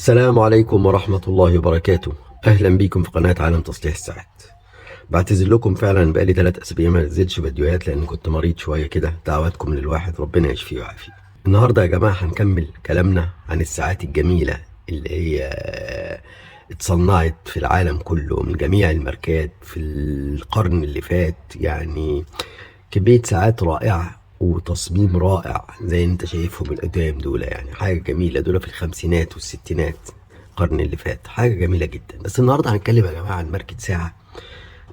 السلام عليكم ورحمة الله وبركاته. أهلا بيكم في قناة عالم تصليح الساعات. بعتذر لكم فعلا بقالي 3 أسابيع ما نزلتش فيديوهات لأن كنت مريض شوية كده. دعواتكم للواحد ربنا يشفيه ويعافيه. النهاردة يا جماعة هنكمل كلامنا عن الساعات الجميلة اللي هي اتصنعت في العالم كله من جميع الماركات في القرن اللي فات. يعني كمية ساعات رائعة وتصميم رائع زي انت شايفهم القدام دول، يعني حاجة جميلة. دول في الخمسينات والستينات القرن اللي فات، حاجة جميلة جدا. بس النهاردة هنتكلم يا جماعة عن ماركة ساعة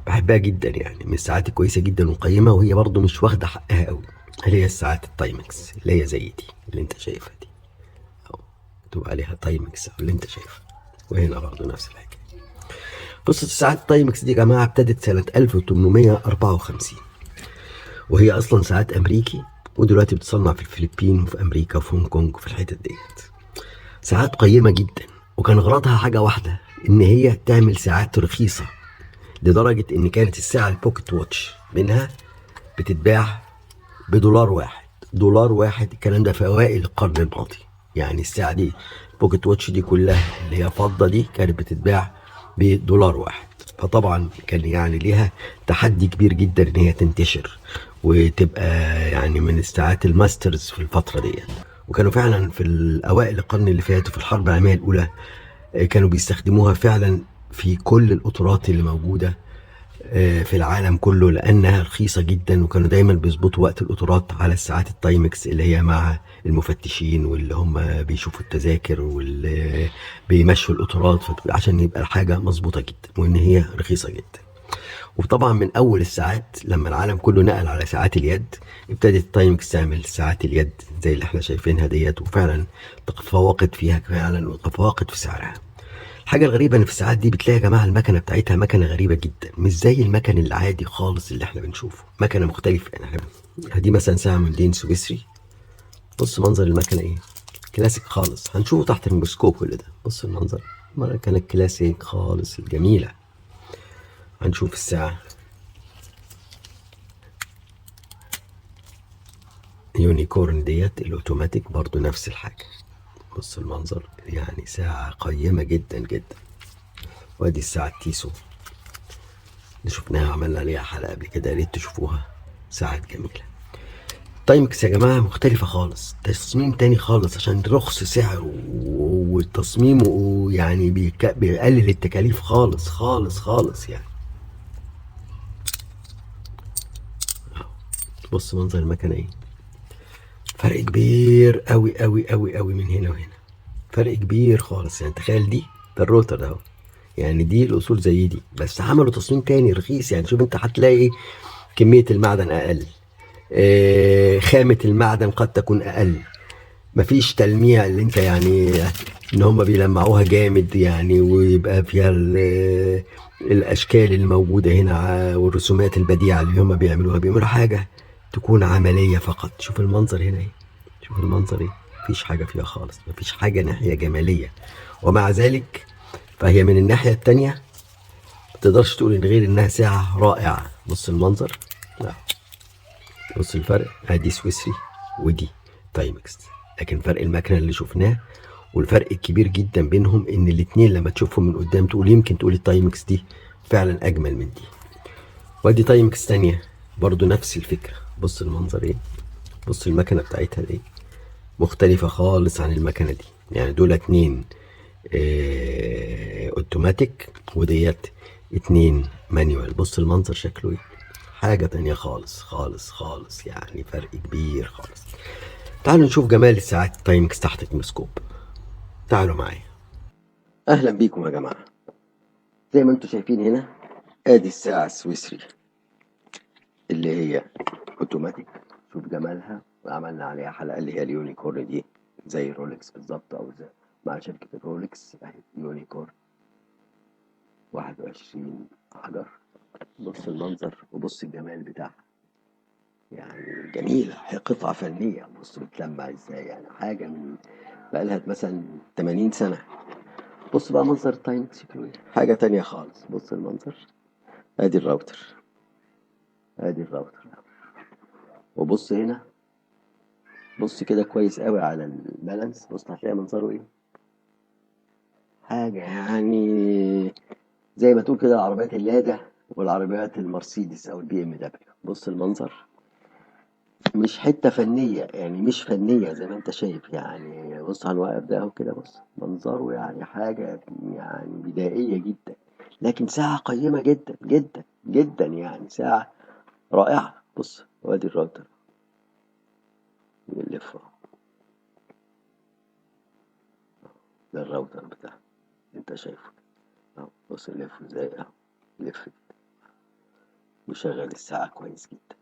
بحبها جدا، يعني من الساعات الكويسة جدا وقيمة، وهي برضو مش واخدة حقها قوي. اللي هي الساعات التايمكس اللي هي زي دي اللي انت شايفها دي، او مكتوب عليها تايمكس او اللي انت شايفها. وهنا برضو نفس الحكاية. قصة الساعات التايمكس دي يا جماعة ابتدت سنة 1854، وهي اصلا ساعات امريكي، ودلوقتي بتصنع في الفلبين وفي امريكا وفي هونج كونج وفي الحتت ديت. ساعات قيمه جدا، وكان غرضها حاجه واحده، ان هي تعمل ساعات رخيصه، لدرجه ان كانت الساعه البوكيت واتش منها بتتباع بدولار واحد. دولار واحد، الكلام ده في اوائل القرن الماضي. يعني الساعه دي البوكيت واتش دي كلها اللي هي فضه دي كانت بتتباع بدولار واحد. فطبعا كان يعني ليها تحدي كبير جدا ان هي تنتشر وتبقى يعني من الساعات الماسترز في الفتره ديت. وكانوا فعلا في الاوائل القرن اللي فات وفي الحرب العالميه الاولى كانوا بيستخدموها فعلا في كل القطارات اللي موجوده في العالم كله، لانها رخيصه جدا. وكانوا دايما بيظبطوا وقت القطارات على الساعات التايمكس اللي هي مع المفتشين واللي هم بيشوفوا التذاكر واللي بيمشوا القطارات، عشان يبقى الحاجه مظبوطه جدا وان هي رخيصه جدا. وطبعا من اول الساعات لما العالم كله نقل على ساعات اليد، ابتدت التايمكس تعمل ساعات اليد زي اللي احنا شايفينها ديت، وفعلا تفوقت فيها فعلا وتفوقت في سعرها. الحاجة الغريبة ان في الساعات دي بتلاقي يا جماعة المكنة بتاعتها مكنة غريبة جدا، مش زي المكن العادي خالص اللي احنا بنشوفه. مكنة مختلفة. يعني دي مثلا ساعة من دين سويسري. بص منظر المكنة ايه، كلاسيك خالص. هنشوفه تحت الميكروسكوب كل ده. بص المنظر، المكنة الكلاسيك خالص الجميلة. هنشوف الساعة يونيكورن ديت الاوتوماتيك، برضو نفس الحاجة. بص المنظر، يعني ساعة قيمة جدا جدا. وادي الساعة التيسو اللي شفناها، عملنا عليها حلقة قبل كده، يا ريت تشوفوها. ساعات جميلة. تايمكس يا جماعة مختلفة خالص، تصميم تاني خالص، عشان رخص سعر وتصميمه يعني بيقلل التكاليف خالص خالص خالص يعني. بص منظر المكنة ايه، فرق كبير قوي قوي قوي قوي من هنا وهنا. فرق كبير خالص. يعني تخيل دي، ده الروتر ده اهو. يعني دي الاصول زي دي، بس عملوا تصميم تاني رخيص. يعني شوف انت هتلاقي كمية المعدن اقل، خامة المعدن قد تكون اقل، مفيش تلميع اللي انت يعني ان هم بيلمعوها جامد يعني، ويبقى فيها الاشكال الموجودة هنا والرسومات البديعة اللي هم بيعملوها. بيعملوا حاجة تكون عملية فقط. شوف المنظر هنا ايه، شوف المنظر ايه، مفيش حاجة فيها خالص، مفيش حاجة ناحية جمالية. ومع ذلك فهي من الناحية التانية متقدرش تقول ان غير انها ساعة رائعة. بص المنظر، لا بص الفرق، ادي سويسري ودي تايمكس. لكن فرق المكنه اللي شفناه والفرق الكبير جدا بينهم ان الاتنين لما تشوفهم من قدام تقول يمكن تقول التايمكس دي فعلا اجمل من دي. وادي تايمكس تانية برضو نفس الفكره. بص المنظر ايه، بص المكنه بتاعتها دي مختلفه خالص عن المكنه دي. يعني دول اتنين اوتوماتيك، وديت اتنين مانيوال. بص المنظر شكله ايه، حاجة تانية خالص خالص خالص، يعني فرق كبير خالص. تعالوا نشوف جمال الساعات التايمكس تحت الميكروسكوب. تعالوا معايا. اهلا بيكم يا جماعة. زي ما انتم شايفين هنا، ادي الساعة السويسري اللي هي اوتوماتيك. شوف جمالها، وعملنا عليها حلقة اللي هي اليونيكورن دي، زي رولكس بالظبط، او زي مع شركة الرولكس اهي يونيكورن 21 حجر. بص المنظر وبص الجمال بتاعها، يعني جميلة. هي قطعة فنية. بص بتلمع ازاي، يعني حاجة من بقالها مثلا 80 سنة. بص بقى منظر التايمكس شكله ايه، حاجة تانية خالص. بص المنظر، ادي الراوتر، ادي الراوتر. وبص هنا، بص كده كويس قوي على البالانس. بص هتلاقي منظره ايه، حاجة يعني زي ما تقول كده العربيات اللادا والعربيات المرسيدس او البي ام دبليو. بص المنظر، مش حتة فنية يعني، مش فنية زي ما انت شايف يعني. بص على الواقف ده اهو كده، بص منظره يعني حاجة يعني بدائية جدا، لكن ساعة قيمة جدا جدا جدا يعني، ساعة رائعة. بص وادي الراوتر بيلف اهو، ده الراوتر بتاعه انت شايفه اهو. بص يلف ازاي اهو، يلف ويشغل الساعة كويس جدا.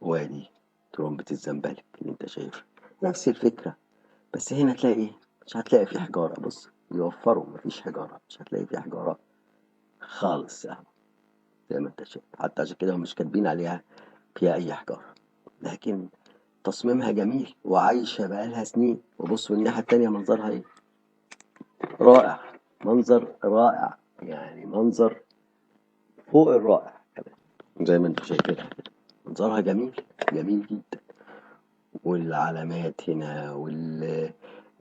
وادي ترومبة الزنبلك اللي انت شايفها، نفس الفكرة. بس هنا تلاقي ايه؟ مش هتلاقي فيه حجارة. بص بيوفروا، مفيش حجارة، مش هتلاقي فيه حجارة خالص اهو زي ما انت شايف. حتى عشان كده هم مش كاتبين عليها فيها اي حجارة، لكن تصميمها جميل وعايشة بقالها سنين. وبص من الناحية التانية منظرها ايه، رائع، منظر رائع يعني، منظر فوق الرائع كمان زي ما انتوا شايفينها كده. منظرها جميل جميل جدا. والعلامات هنا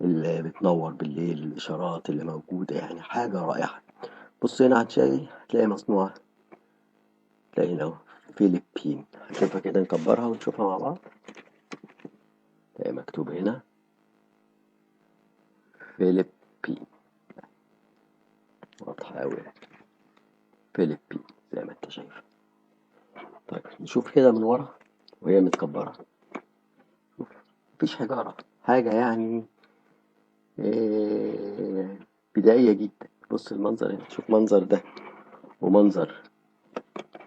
اللي بتنور بالليل، الإشارات اللي موجودة يعني حاجة رائعة. بص هنا هتلاقي مصنوعة، تلاقي هنا أهو فيلبين. هنشوفها كده، نكبرها ونشوفها مع بعض. تلاقي مكتوب هنا فيلبين، واضحة أوي، فيلبين زي ما انت شايف. طيب نشوف كده من ورا وهي متكبرة، شوف مفيش حجارة، حاجة يعني بدائية جدا. بص المنظر هنا، شوف منظر ده ومنظر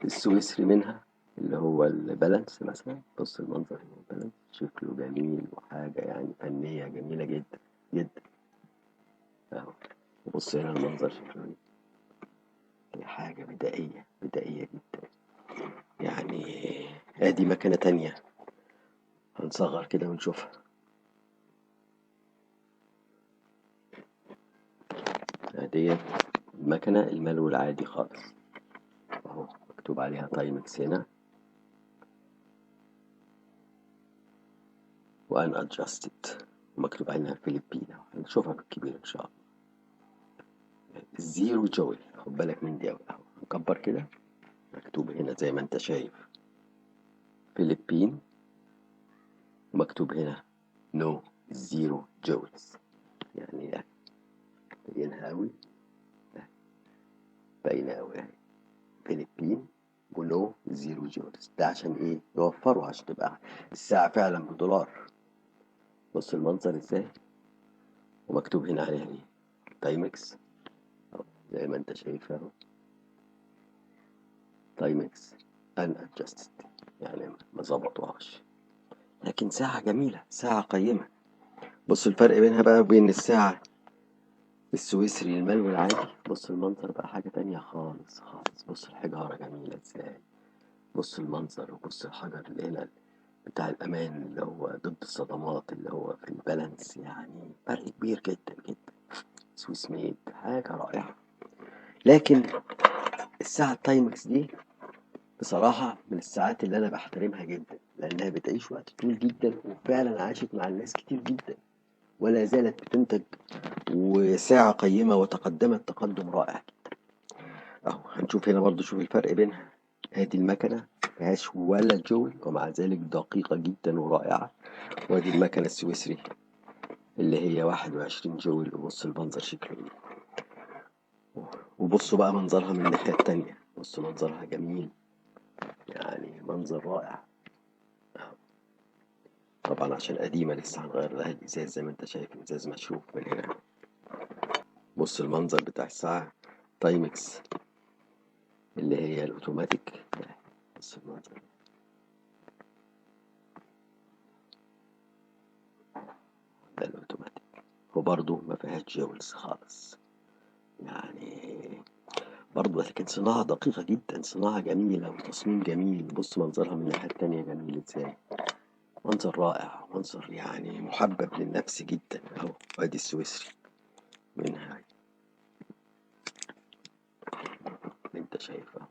السويسري منها اللي هو البالانس مثلا. بص المنظر هنا البالانس شكله جميل وحاجة يعني فنية جميلة جدا جدا اهو. وبص هنا المنظر شكله ايه، حاجة بدائية بدائية جدا يعني. ادي مكنة تانية هنصغر كده ونشوفها. ادي المكنة الملو العادي خالص اهو، مكتوب عليها تايمكس هنا وان ادجستد، ومكتوب عليها فيلبين. هنشوفها بالكبير ان شاء الله. زيرو جول، خد بالك من دي اوي اهو. نكبر كده، مكتوب هنا زي ما انت شايف فيلبين، ومكتوب هنا نو زيرو جولز. يعني ده باينها اوي، باينة اوي اهي، فيلبين ونو زيرو جولز. ده عشان ايه؟ يوفروا عشان تبقى الساعة فعلا بدولار. بص المنظر ازاي، ومكتوب هنا عليها ايه، تايمكس اهو زي ما انت شايف اهو، تايمكس ان ادجستد، يعني ما ظبطوهاش، لكن ساعة جميلة، ساعة قيمة. بص الفرق بينها بقى وبين الساعة السويسري الملوي العادي. بص المنظر بقى حاجة تانية خالص خالص. بص الحجارة جميلة ازاي، بص المنظر، وبص الحجر اللي هنا بتاع الأمان اللي هو ضد الصدمات اللي هو في البالانس. يعني فرق كبير جدا جدا. سويس ميد حاجة رائعة. لكن الساعة التايمكس دي بصراحة من الساعات اللي أنا بحترمها جدا، لأنها بتعيش وقت طويل جدا، وفعلا عاشت مع الناس كتير جدا ولا زالت بتنتج، وساعة قيمة وتقدمت تقدم رائع جدا اهو. هنشوف هنا برضو، شوف الفرق بينها. ادي المكنة مفيهاش ولا جول ومع ذلك دقيقة جدا ورائعة. وادي المكنة السويسري اللي هي 21 جول. وبص المنظر شكله ايه، وبصوا بقى منظرها من الناحية التانية. بص منظرها جميل يعني، منظر رائع. طبعا عشان قديمة لسه هنغير لها الإزاز زي ما انت شايف، الإزاز مشروب من هنا. بص المنظر بتاع الساعة تايمكس اللي هي الأوتوماتيك. بص المنظر، ده الأوتوماتيك، وبرضه ما فيهاش جولز خالص يعني. برضه لكن صناعة دقيقة جدا، صناعة جميلة وتصميم جميل. بص منظرها من الناحية التانية جميل ازاي، منظر رائع، منظر يعني محبب للنفس جدا اهو. وادي السويسري منها اللي انت شايفها،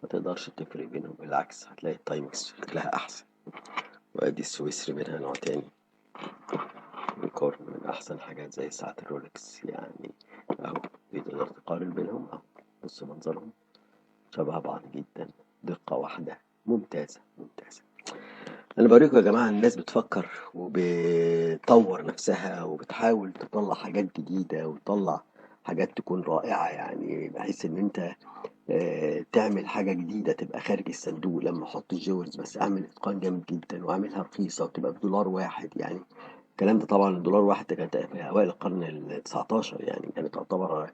ما تقدرش تفرق بينهم، بالعكس هتلاقي التايمكس شكلها احسن. وادي السويسري منها نوع تاني من كورن أحسن حاجات زي ساعة الرولكس يعني أهو، تقدر تقارن بينهم أهو. بص منظرهم شبه بعض جدا، دقة واحدة، ممتازة ممتازة. أنا بوريكم يا جماعة الناس بتفكر وبتطور نفسها وبتحاول تطلع حاجات جديدة وتطلع حاجات تكون رائعة، يعني بحيث إن أنت تعمل حاجة جديدة تبقى خارج الصندوق. لما أحط الجويلز بس أعمل إتقان جامد جدا وأعملها رخيصة وتبقى بدولار واحد يعني. الكلام ده طبعا الدولار واحد ده كانت في أوائل القرن ال19، يعني كانت تعتبر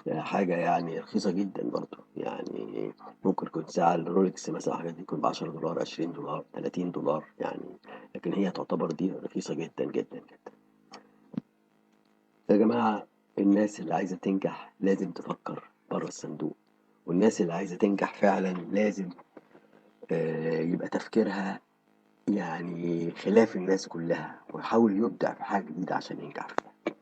حاجة يعني رخيصة جدا برضه يعني. ممكن يكون ساعة الرولكس مثلا حاجات دي تكون ب10 دولار، 20 دولار، 30 دولار يعني. لكن هي تعتبر دي رخيصة جدا جدا جدا. يا جماعة الناس اللي عايزة تنجح لازم تفكر بره الصندوق، والناس اللي عايزة تنجح فعلا لازم يبقى تفكيرها يعني خلاف الناس كلها، ويحاول يبدع في حاجة جديدة عشان ينجح فيها.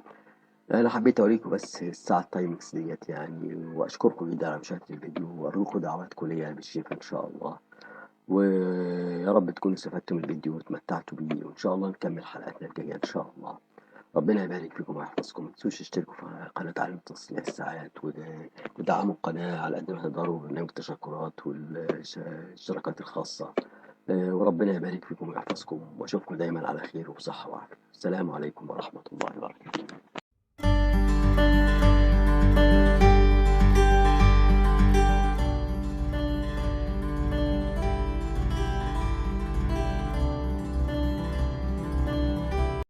أنا حبيت أوريكم بس الساعة التايمكس ديت يعني، وأشكركم جدا على مشاهدة الفيديو، وأرجوكم دعواتكم ليا بالشفاء إن شاء الله. ويا رب تكونوا استفدتوا من الفيديو واتمتعتوا بيه، وإن شاء الله نكمل حلقاتنا الجاية إن شاء الله. ربنا يبارك فيكم ويحفظكم. ما تنسوش تشتركوا في قناة عالم تصليح الساعات، ودعموا القناة على قد ما تقدروا برنامج التشكرات والاشتراكات الخاصة. وربنا يبارك فيكم ويحفظكم، وأشوفكم دايما على خير وبصحة وعافية. السلام عليكم ورحمة الله وبركاته.